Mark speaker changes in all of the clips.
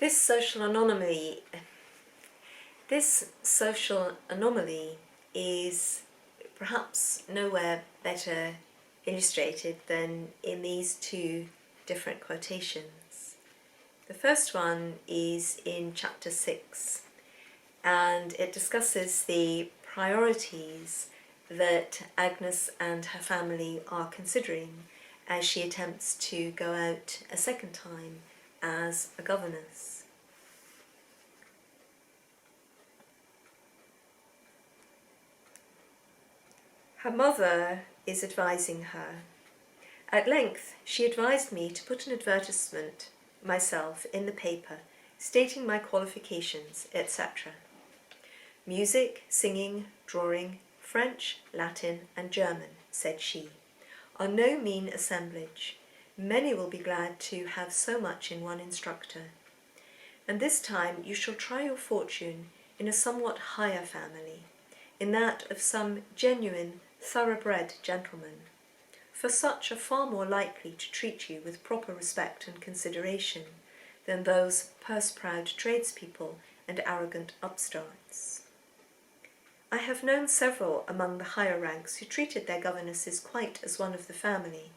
Speaker 1: This social anomaly is perhaps nowhere better illustrated than in these two different quotations. The first one is in chapter 6, and it discusses the priorities that Agnes and her family are considering as she attempts to go out a second time as a governess. Her mother is advising her. At length she advised me to put an advertisement myself in the paper stating my qualifications, etc. Music, singing, drawing, French, Latin and German, said she, are no mean assemblage. Many will be glad to have so much in one instructor. And this time you shall try your fortune in a somewhat higher family, in that of some genuine, thoroughbred gentleman, for such are far more likely to treat you with proper respect and consideration than those purse-proud tradespeople and arrogant upstarts. I have known several among the higher ranks who treated their governesses quite as one of the family,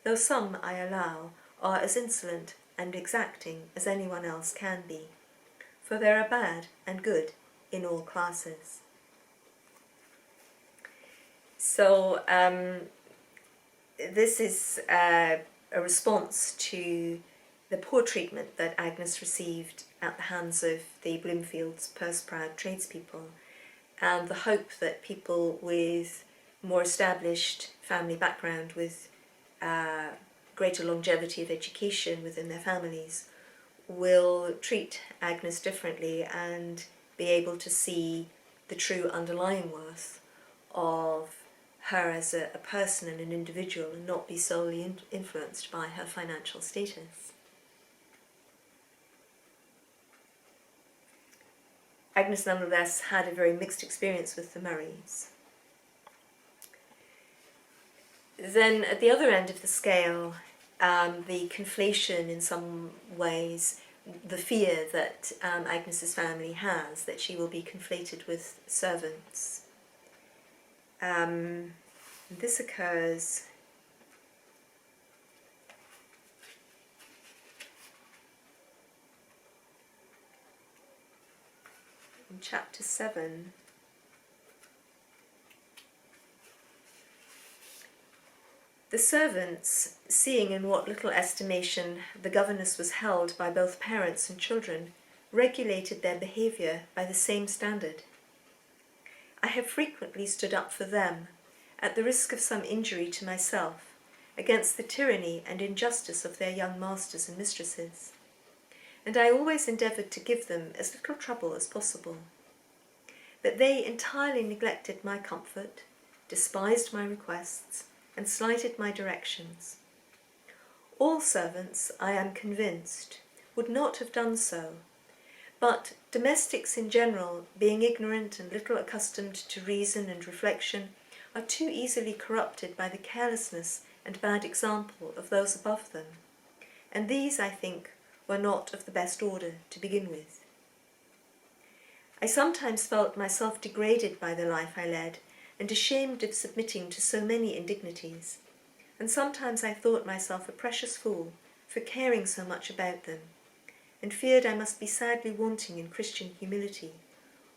Speaker 1: though some, I allow, are as insolent and exacting as anyone else can be, for there are bad and good in all classes. So this is a response to the poor treatment that Agnes received at the hands of the Bloomfields' purse-proud tradespeople, and the hope that people with more established family background, with greater longevity of education within their families, will treat Agnes differently and be able to see the true underlying worth of her as a person and an individual, and not be solely influenced by her financial status. Agnes nonetheless had a very mixed experience with the Murrays. Then at the other end of the scale, the conflation in some ways, the fear that Agnes's family has that she will be conflated with servants. This occurs in chapter 7. The servants, seeing in what little estimation the governess was held by both parents and children, regulated their behaviour by the same standard. I have frequently stood up for them, at the risk of some injury to myself, against the tyranny and injustice of their young masters and mistresses, and I always endeavoured to give them as little trouble as possible. That they entirely neglected my comfort, despised my requests, and slighted my directions. All servants, I am convinced, would not have done so, but domestics in general, being ignorant and little accustomed to reason and reflection, are too easily corrupted by the carelessness and bad example of those above them, and these, I think, were not of the best order to begin with. I sometimes felt myself degraded by the life I led, and ashamed of submitting to so many indignities, and sometimes I thought myself a precious fool for caring so much about them, and feared I must be sadly wanting in Christian humility,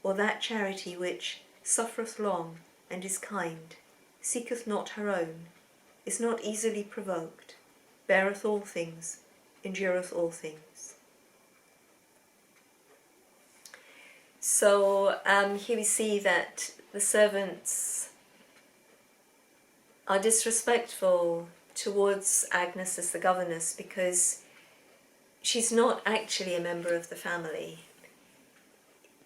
Speaker 1: or that charity which suffereth long and is kind, seeketh not her own, is not easily provoked, beareth all things, endureth all things. So here we see that the servants are disrespectful towards Agnes as the governess because she's not actually a member of the family.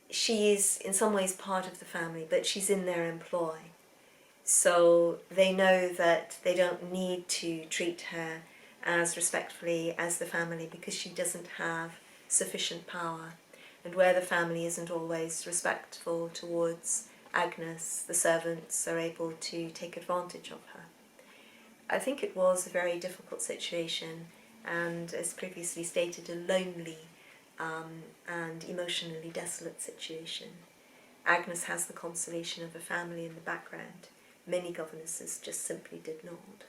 Speaker 1: She is in some ways part of the family, but she's in their employ. So they know that they don't need to treat her as respectfully as the family because she doesn't have sufficient power. And where the family isn't always respectful towards Agnes, the servants are able to take advantage of her. I think it was a very difficult situation, and as previously stated, a lonely and emotionally desolate situation. Agnes has the consolation of a family in the background. Many governesses just simply did not.